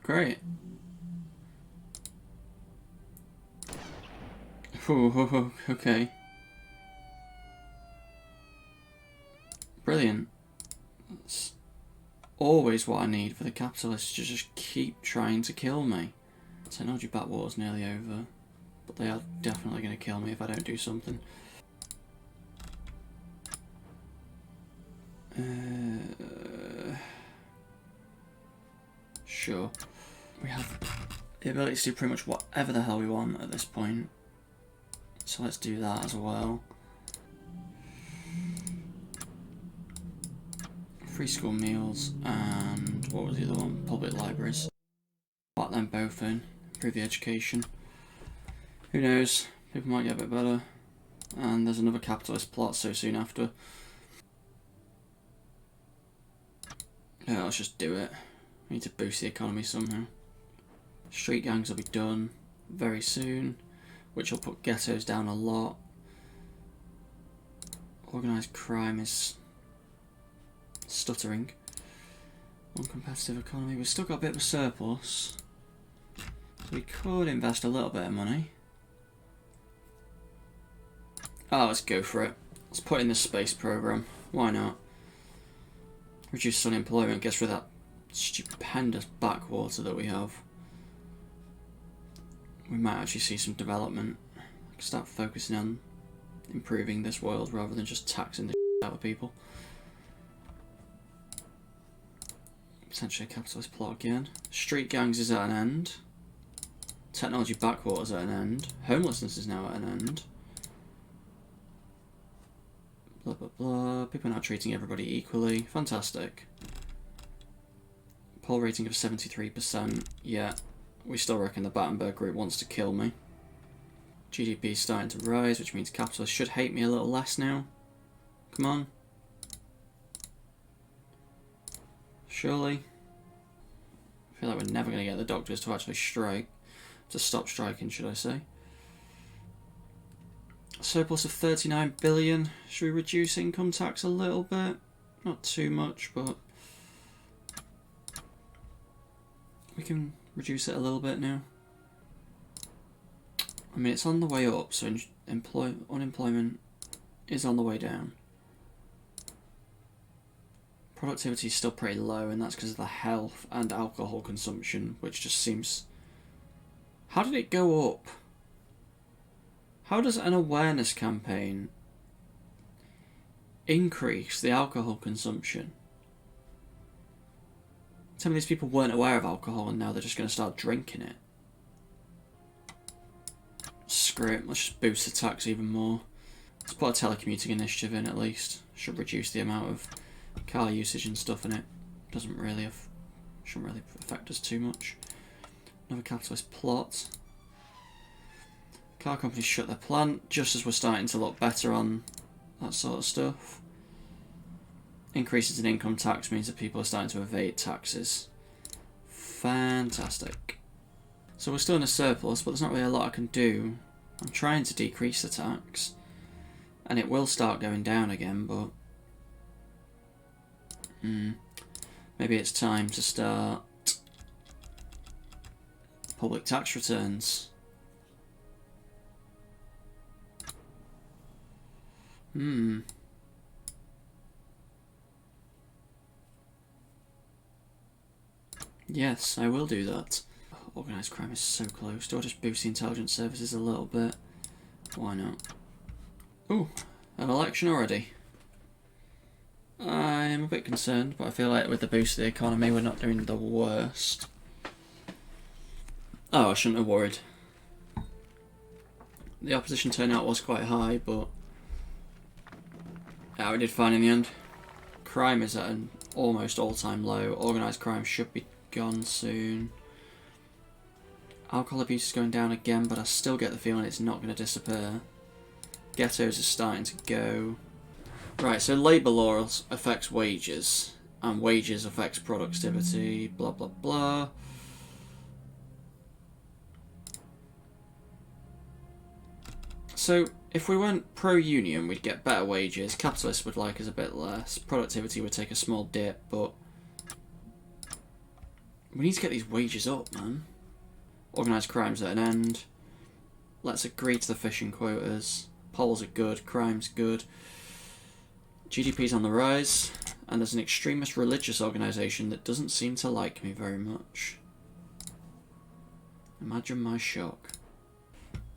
Great. Ooh, okay. Brilliant. That's always what I need for the capitalists to just keep trying to kill me. Technology backwater's nearly over, but they are definitely going to kill me if I don't do something. Sure. We have the ability to do pretty much whatever the hell we want at this point. So let's do that as well. Free school meals and what was the other one? Public libraries. Put them both in. Improve the education. Who knows? People might get a bit better. And there's another capitalist plot so soon after. Yeah, let's just do it. We need to boost the economy somehow. Street gangs will be done very soon, which will put ghettos down a lot. Organised crime is stuttering. Uncompetitive economy. We've still got a bit of a surplus. So we could invest a little bit of money. Oh, let's go for it. Let's put in the space program. Why not? Reduce unemployment, gets rid of that stupendous backwater that we have. We might actually see some development. Start focusing on improving this world rather than just taxing the shit out of people. Potentially a capitalist plot again. Street gangs is at an end. Technology backwater is at an end. Homelessness is now at an end. Blah blah blah. People are now treating everybody equally. Fantastic. Poll rating of 73%. Yeah, we still reckon the Battenberg group wants to kill me. GDP is starting to rise, which means capitalists should hate me a little less now. Come on. Surely. I feel like we're never going to get the doctors to actually strike. To stop striking, should I say. A surplus of 39 billion. Should we reduce income tax a little bit? Not too much, but we can reduce it a little bit now. I mean, it's on the way up, so unemployment is on the way down. Productivity is still pretty low, and that's because of the health and alcohol consumption, which just seems... How did it go up? How does an awareness campaign increase the alcohol consumption? Some of these people weren't aware of alcohol and now they're just going to start drinking it. Screw it, let's just boost the tax even more. Let's put a telecommuting initiative in at least. Should reduce the amount of car usage and stuff in it. Shouldn't really affect us too much. Another capitalist plot. Car companies shut their plant just as we're starting to look better on that sort of stuff. Increases in income tax means that people are starting to evade taxes. Fantastic. So we're still in a surplus, but there's not really a lot I can do. I'm trying to decrease the tax. And it will start going down again, but... maybe it's time to start public tax returns. Yes, I will do that. Organised crime is so close. Do I just boost the intelligence services a little bit? Why not? Ooh, an election already. I'm a bit concerned, but I feel like with the boost of the economy, we're not doing the worst. Oh, I shouldn't have worried. The opposition turnout was quite high, but yeah, we did fine in the end. Crime is at an almost all-time low. Organised crime should be gone soon. Alcohol abuse is going down again, but I still get the feeling it's not going to disappear. Ghettos are starting to go. Right, so labour law affects wages, and wages affects productivity, blah blah blah. So, if we weren't pro-union, we'd get better wages, capitalists would like us a bit less, productivity would take a small dip, but We need to get these wages up, man. Organised crime's at an end. Let's agree to the fishing quotas. Polls are good, crime's good. GDP's on the rise. And there's an extremist religious organisation that doesn't seem to like me very much. Imagine my shock.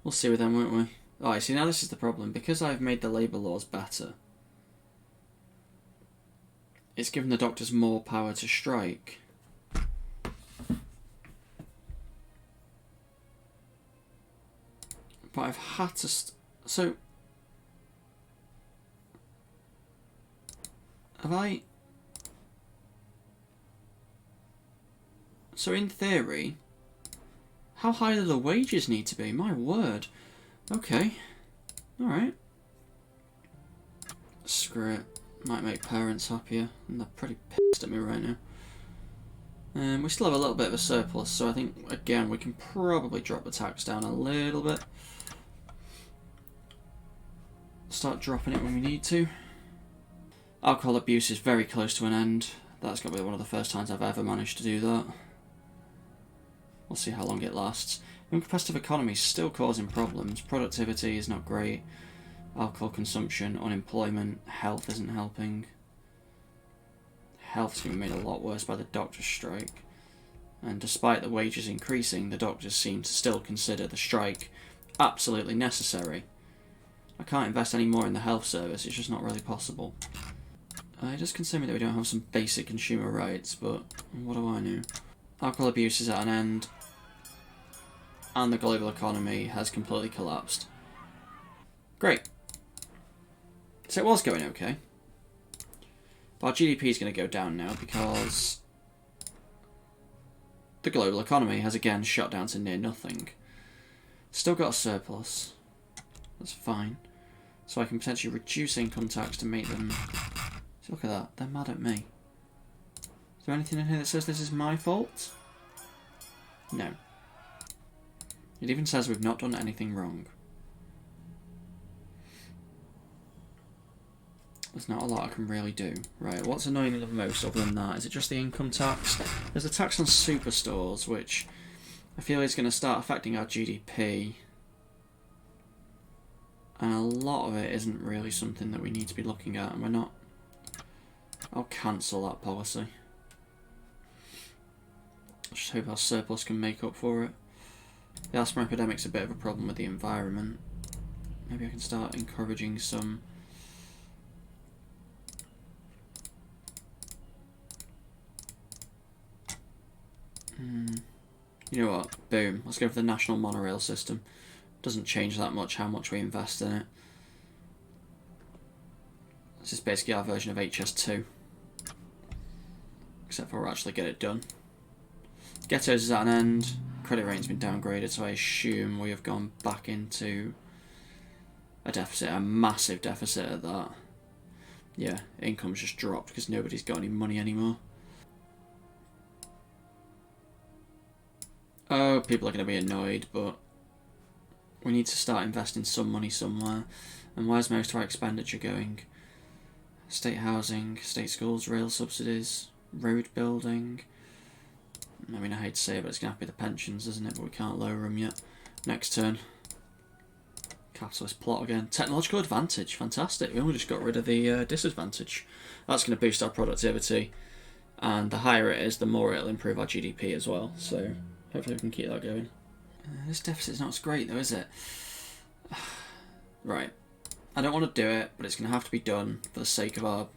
We'll see with them, won't we? Alright, see, now this is the problem. Because I've made the labour laws better, it's given the doctors more power to strike. But I've had to... So... Have I... So in theory, how high do the wages need to be? My word. Okay. Alright. Screw it. Might make parents happier. And they're pretty pissed at me right now. We still have a little bit of a surplus, so I think, again, we can probably drop the tax down a little bit. Start dropping it when we need to. Alcohol abuse is very close to an end. That's got to be one of the first times I've ever managed to do that. We'll see how long it lasts. Uncompetitive economy is still causing problems. Productivity is not great. Alcohol consumption, unemployment, health isn't helping. Health's going to be made a lot worse by the doctor's strike. And despite the wages increasing, the doctors seem to still consider the strike absolutely necessary. I can't invest any more in the health service, it's just not really possible. It does concern me that we don't have some basic consumer rights, but what do I know? Alcohol abuse is at an end, and the global economy has completely collapsed. Great. So it was going okay. But our GDP is going to go down now because the global economy has again shot down to near nothing. Still got a surplus. That's fine. So I can potentially reduce income tax to make them... So look at that. They're mad at me. Is there anything in here that says this is my fault? No. It even says we've not done anything wrong. There's not a lot I can really do. Right, what's annoying me the most other than that? Is it just the income tax? There's a tax on superstores, which I feel is going to start affecting our GDP. And a lot of it isn't really something that we need to be looking at, and we're not... I'll cancel that policy. I just hope our surplus can make up for it. The asthma epidemic's a bit of a problem with the environment. Maybe I can start encouraging some... You know what? Boom. Let's go for the national monorail system. Doesn't change that much how much we invest in it. This is basically our version of HS2. Except for we'll actually get it done. Ghettos is at an end. Credit rating's been downgraded, so I assume we have gone back into a deficit, a massive deficit at that. Yeah, income's just dropped because nobody's got any money anymore. Oh, people are going to be annoyed, but we need to start investing some money somewhere. And where's most of our expenditure going? State housing, state schools, rail subsidies, road building. I mean, I hate to say it, but it's going to have to be the pensions, isn't it? But we can't lower them yet. Next turn. Capitalist plot again. Technological advantage. Fantastic. We only just got rid of the disadvantage. That's going to boost our productivity. And the higher it is, the more it'll improve our GDP as well. So hopefully we can keep that going. This deficit's not as great though, is it? Right. I don't want to do it, but it's going to have to be done for the sake of our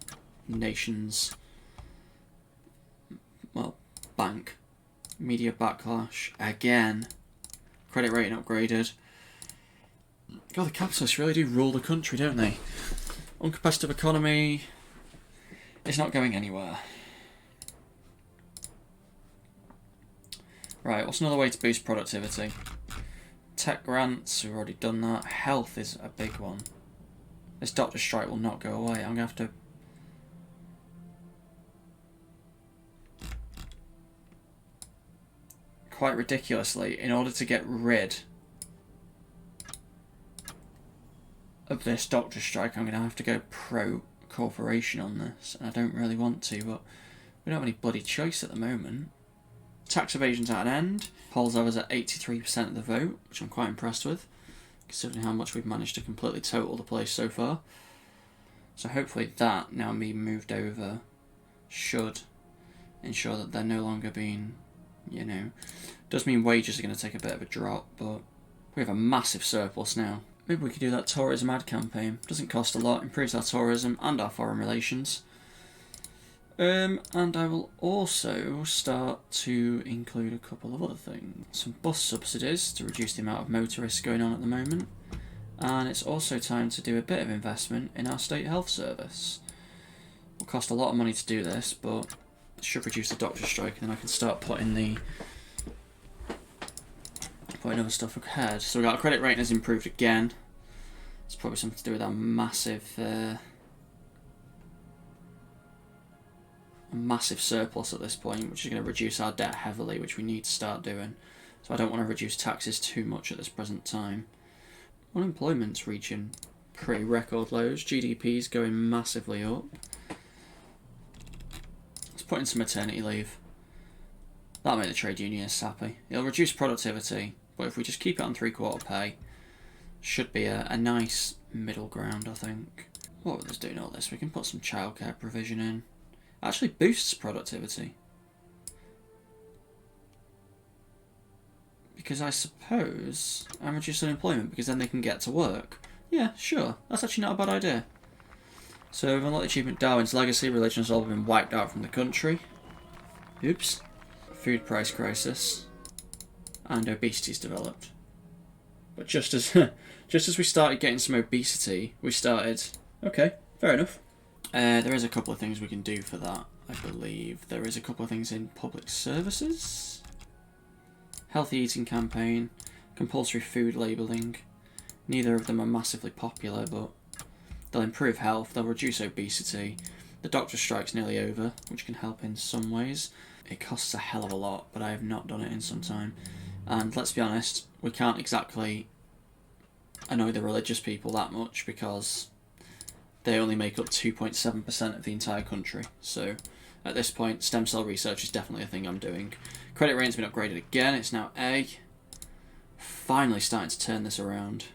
nation's, well, bank. Media backlash. Again. Credit rating upgraded. God, the capitalists really do rule the country, don't they? Uncompetitive economy. It's not going anywhere. Right, what's another way to boost productivity? Tech grants, we've already done that. Health is a big one. This doctor strike will not go away. I'm going to have to... Quite ridiculously, in order to get rid of this doctor strike, I'm going to have to go pro-corporation on this. And I don't really want to, but we don't have any bloody choice at the moment. Tax evasion's at an end. Polls have us at 83% of the vote, which I'm quite impressed with, considering how much we've managed to completely total the place so far. So hopefully that, now being moved over, should ensure that they're no longer being, you know... Does mean wages are going to take a bit of a drop, but we have a massive surplus now. Maybe we could do that tourism ad campaign. Doesn't cost a lot, improves our tourism and our foreign relations. And I will also start to include a couple of other things. Some bus subsidies to reduce the amount of motorists going on at the moment. And it's also time to do a bit of investment in our state health service. It'll cost a lot of money to do this, but it should reduce the doctor strike, and then I can start putting other stuff ahead. So our credit rating has improved again. It's probably something to do with our massive surplus at this point, which is going to reduce our debt heavily, which we need to start doing. So I don't want to reduce taxes too much at this present time. Unemployment's reaching pretty record lows. GDP's going massively up. Let's put in some maternity leave. That'll make the trade unionists happy. It'll reduce productivity, but if we just keep it on 3/4 pay, should be a nice middle ground, I think. What would this doing all this? We can put some childcare provision in. Actually boosts productivity. Because I suppose I'm reducing unemployment because then they can get to work. Yeah, sure. That's actually not a bad idea. So, with unlocked achievement, Darwin's legacy, religion has all been wiped out from the country. Oops. Food price crisis. And obesity's developed. But just as we started getting some obesity, we started... Okay, fair enough. There is a couple of things we can do for that, I believe. There is a couple of things in public services. Healthy eating campaign. Compulsory food labelling. Neither of them are massively popular, but they'll improve health, they'll reduce obesity. The doctor strike's nearly over, which can help in some ways. It costs a hell of a lot, but I have not done it in some time. And let's be honest, we can't exactly annoy the religious people that much because they only make up 2.7% of the entire country. So at this point, stem cell research is definitely a thing I'm doing. Credit rating's been upgraded again, it's now A. Finally starting to turn this around.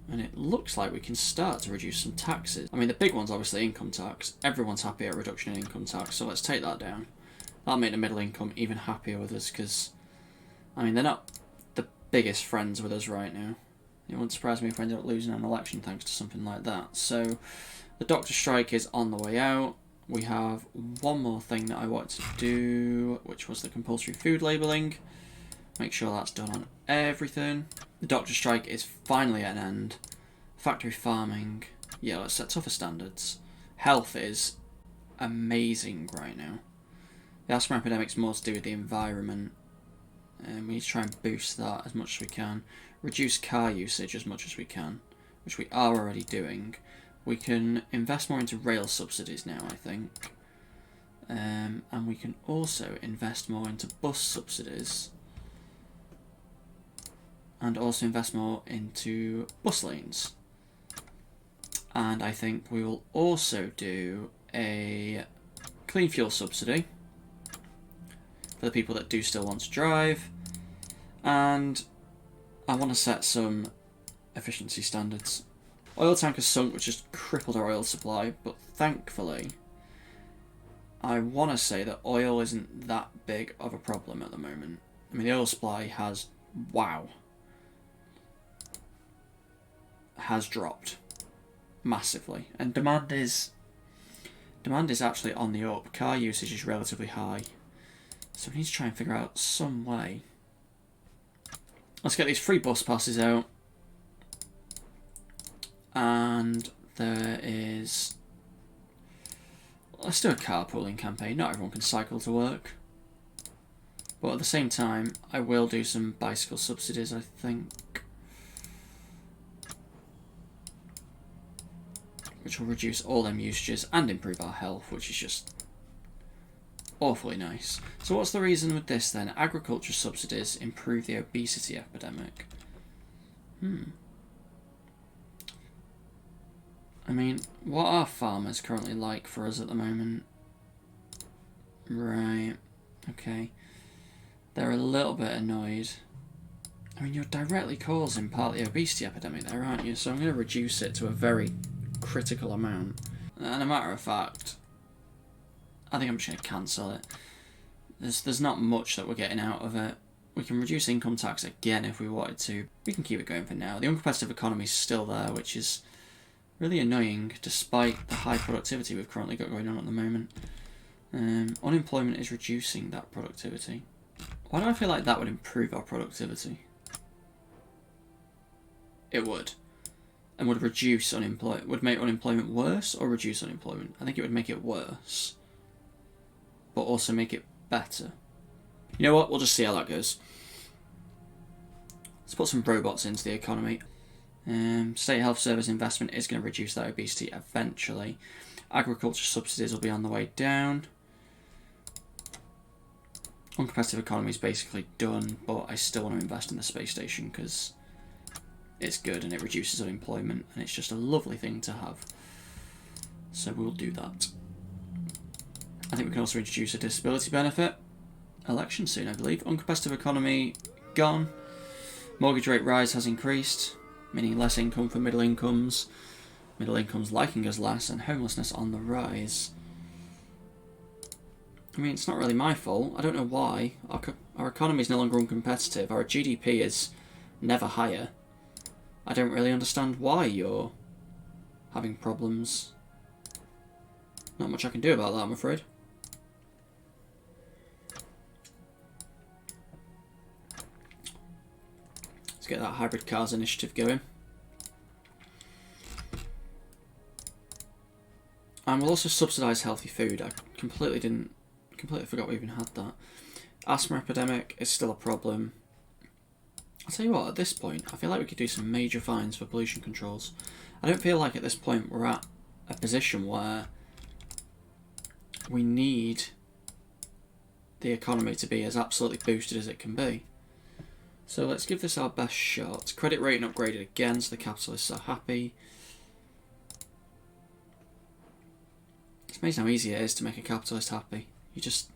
And it looks like we can start to reduce some taxes. I mean, the big one's obviously income tax. Everyone's happy at reduction in income tax, so let's take that down. That'll make the middle income even happier with us, because, I mean, they're not the biggest friends with us right now. It wouldn't surprise me if we ended up losing an election thanks to something like that. So, the doctor strike is on the way out. We have one more thing that I wanted to do, which was the compulsory food labelling. Make sure that's done on everything. The doctor strike is finally at an end. Factory farming. Yeah, let's set tougher standards. Health is amazing right now. The asthma epidemic's more to do with the environment. And we need to try and boost that as much as we can. Reduce car usage as much as we can, which we are already doing. We can invest more into rail subsidies now, I think. And we can also invest more into bus subsidies. And also invest more into bus lanes. And I think we will also do a clean fuel subsidy for the people that do still want to drive. And I want to set some efficiency standards. Oil tankers sunk, which has crippled our oil supply, but thankfully I want to say that oil isn't that big of a problem at the moment. I mean, the oil supply has, has dropped massively, and demand is actually on the up. Car usage is relatively high, so we need to try and figure out some way. Let's get these free bus passes out, and let's do a carpooling campaign. Not everyone can cycle to work, but at the same time I will do some bicycle subsidies, I think, which will reduce all them usages and improve our health, which is just awfully nice. So what's the reason with this then? Agriculture subsidies improve the obesity epidemic. I mean, what are farmers currently like for us at the moment? Right, okay. They're a little bit annoyed. I mean, you're directly causing part of the obesity epidemic there, aren't you? So I'm going to reduce it to a very critical amount. And a matter of fact, I think I'm just going to cancel it. There's not much that we're getting out of it. We can reduce income tax again if we wanted to. We can keep it going for now. The uncompetitive economy is still there, which is really annoying despite the high productivity we've currently got going on at the moment. Unemployment is reducing that productivity. Why do I feel like that would improve our productivity? It would. And would reduce unemployment. Would make unemployment worse or reduce unemployment? I think it would make it worse. But also make it better. You know what? We'll just see how that goes. Let's put some robots into the economy. State health service investment is going to reduce that obesity eventually. Agriculture subsidies will be on the way down. Uncompetitive economy is basically done, but I still want to invest in the space station because it's good and it reduces unemployment and it's just a lovely thing to have. So we'll do that. I think we can also introduce a disability benefit. Election soon, I believe. Uncompetitive economy gone. Mortgage rate rise has increased, meaning less income for middle incomes. Middle incomes liking us less, and homelessness on the rise. I mean, it's not really my fault. I don't know why. Our economy is no longer uncompetitive. Our GDP is never higher. I don't really understand why you're having problems. Not much I can do about that, I'm afraid. Let's get that hybrid cars initiative going. And we'll also subsidise healthy food. I completely forgot we even had that. Asthma epidemic is still a problem. I'll tell you what, at this point, I feel like we could do some major fines for pollution controls. I don't feel like at this point we're at a position where we need the economy to be as absolutely boosted as it can be. So let's give this our best shot. Credit rating upgraded again, so the capitalists are happy. It's amazing how easy it is to make a capitalist happy. You just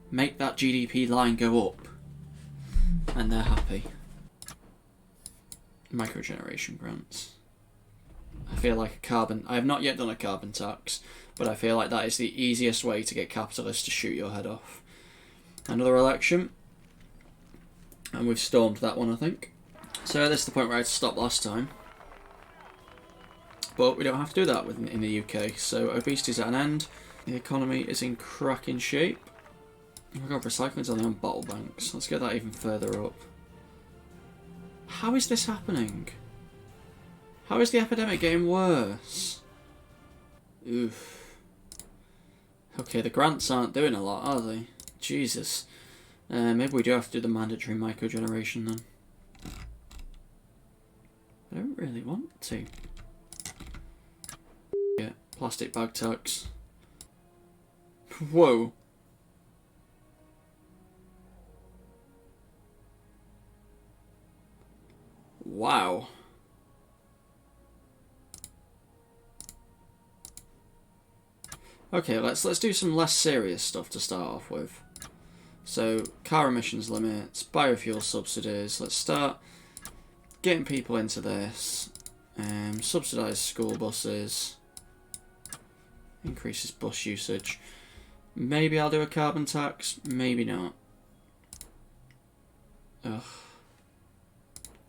make that GDP line go up and they're happy. Microgeneration grants. I feel like I have not yet done a carbon tax, but I feel like that is the easiest way to get capitalists to shoot your head off. Another election. And we've stormed that one, I think. So this is the point where I had to stop last time. But we don't have to do that in the UK. So obesity's at an end. The economy is in cracking shape. Oh my god, recycling's only on bottle banks. Let's get that even further up. How is this happening? How is the epidemic getting worse? Oof. Okay, the grants aren't doing a lot, are they? Jesus. Maybe we do have to do the mandatory microgeneration then. I don't really want to. Yeah, plastic bag tax. Whoa. Wow. Okay, let's do some less serious stuff to start off with. So, car emissions limits, biofuel subsidies. Let's start getting people into this. Subsidise school buses. Increases bus usage. Maybe I'll do a carbon tax. Maybe not. Ugh.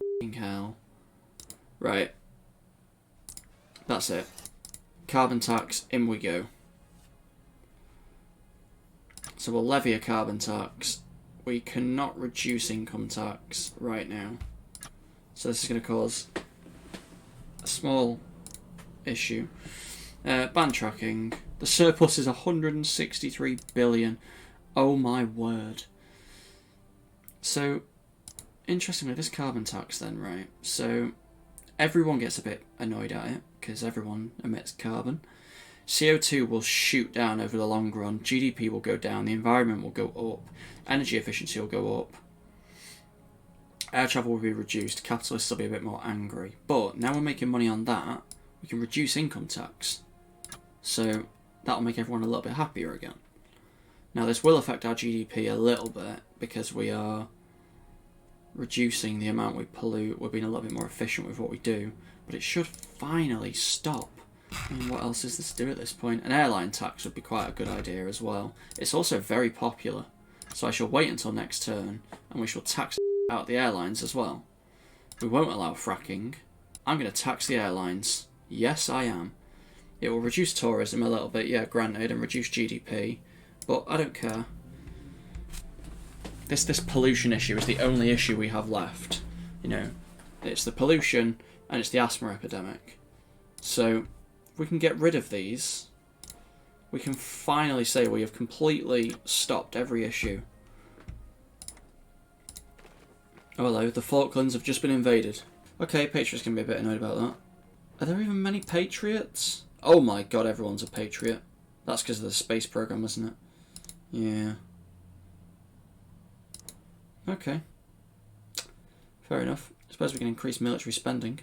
F***ing hell. Right. That's it. Carbon tax, in we go. So we'll levy a carbon tax. We cannot reduce income tax right now. So this is going to cause a small issue. Ban tracking. The surplus is 163 billion. Oh my word. So, interestingly, this carbon tax then, right? So, everyone gets a bit annoyed at it because everyone emits carbon. CO2 will shoot down over the long run, GDP will go down, the environment will go up, energy efficiency will go up, air travel will be reduced, capitalists will be a bit more angry. But now we're making money on that, we can reduce income tax. So that'll make everyone a little bit happier again. Now this will affect our GDP a little bit because we are reducing the amount we pollute. We're being a little bit more efficient with what we do, but it should finally stop. I mean, what else is there to do at this point? An airline tax would be quite a good idea as well. It's also very popular, so I shall wait until next turn and we shall tax out the airlines as well. We won't allow fracking. I'm going to tax the airlines. Yes, I am. It will reduce tourism a little bit, yeah, granted, and reduce GDP, but I don't care. This pollution issue is the only issue we have left. You know, it's the pollution and it's the asthma epidemic. So, if we can get rid of these, we can finally say we have completely stopped every issue. Oh hello, the Falklands have just been invaded. Okay, Patriots can be a bit annoyed about that. Are there even many Patriots? Oh my god, everyone's a Patriot. That's because of the space program, isn't it? Yeah. Okay. Fair enough. I suppose we can increase military spending.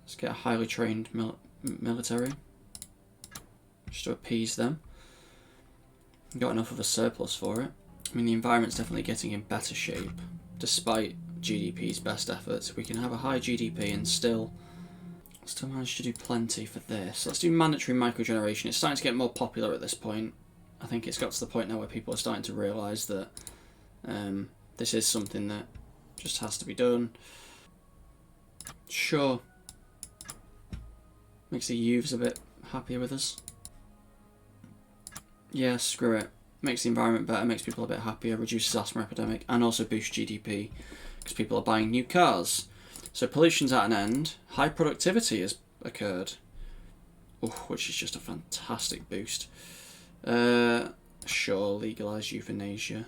Let's get a highly trained military. Just to appease them. Got enough of a surplus for it. I mean, the environment's definitely getting in better shape. Despite GDP's best efforts, we can have a high GDP and still manage to do plenty for this. Let's do mandatory microgeneration. It's starting to get more popular at this point. I think it's got to the point now where people are starting to realise that this is something that just has to be done. Sure. Makes the youths a bit happier with us. Yeah, screw it. Makes the environment better, makes people a bit happier, reduces asthma epidemic, and also boosts GDP because people are buying new cars. So pollution's at an end. High productivity has occurred, which is just a fantastic boost. Sure, legalise euthanasia.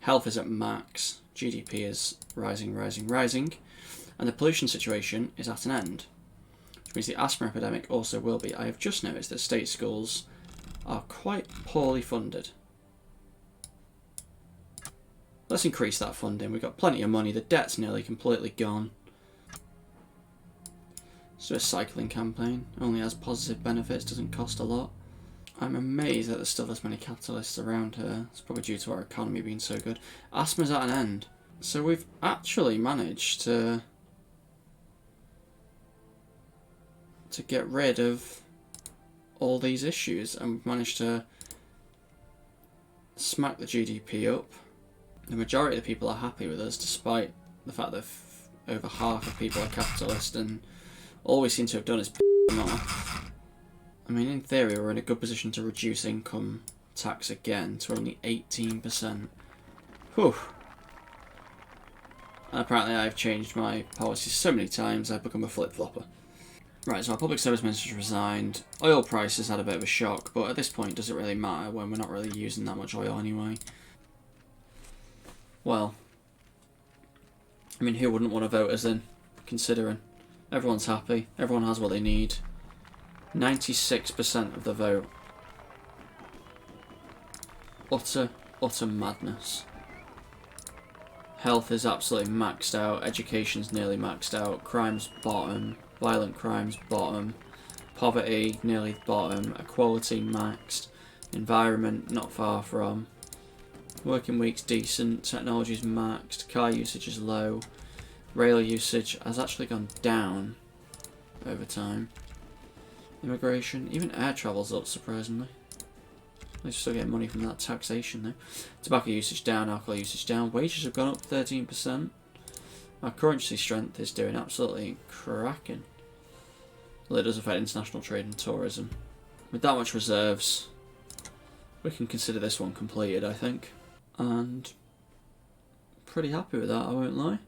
Health is at max. GDP is rising, rising, rising. And the pollution situation is at an end. Which means the asthma epidemic also will be. I have just noticed that state schools are quite poorly funded. Let's increase that funding. We've got plenty of money. The debt's nearly completely gone. So a cycling campaign only has positive benefits, doesn't cost a lot. I'm amazed that there's still this many capitalists around here. It's probably due to our economy being so good. Asthma's at an end. So we've actually managed to get rid of all these issues, and we've managed to smack the GDP up. The majority of the people are happy with us, despite the fact that over half of people are capitalist, and all we seem to have done is piss them off. I mean, in theory, we're in a good position to reduce income tax again to only 18%. Whew. And apparently I've changed my policies so many times I've become a flip-flopper. Right, so our public service minister's resigned. Oil prices had a bit of a shock, but at this point does it really matter when we're not really using that much oil anyway? Well, I mean, who wouldn't want to vote us in, considering? Everyone's happy, everyone has what they need. 96% of the vote. Utter madness. Health is absolutely maxed out, education's nearly maxed out, crime's bottom, violent crime's bottom, poverty nearly bottom, equality maxed, environment not far from, working week's decent, technology's maxed, car usage is low, rail usage has actually gone down over time. Immigration, even air travel's up surprisingly. They're still getting money from that taxation though. Tobacco usage down, alcohol usage down, wages have gone up 13%. Our currency strength is doing absolutely cracking. Well, it does affect international trade and tourism. With that much reserves, we can consider this one completed, I think. And pretty happy with that, I won't lie.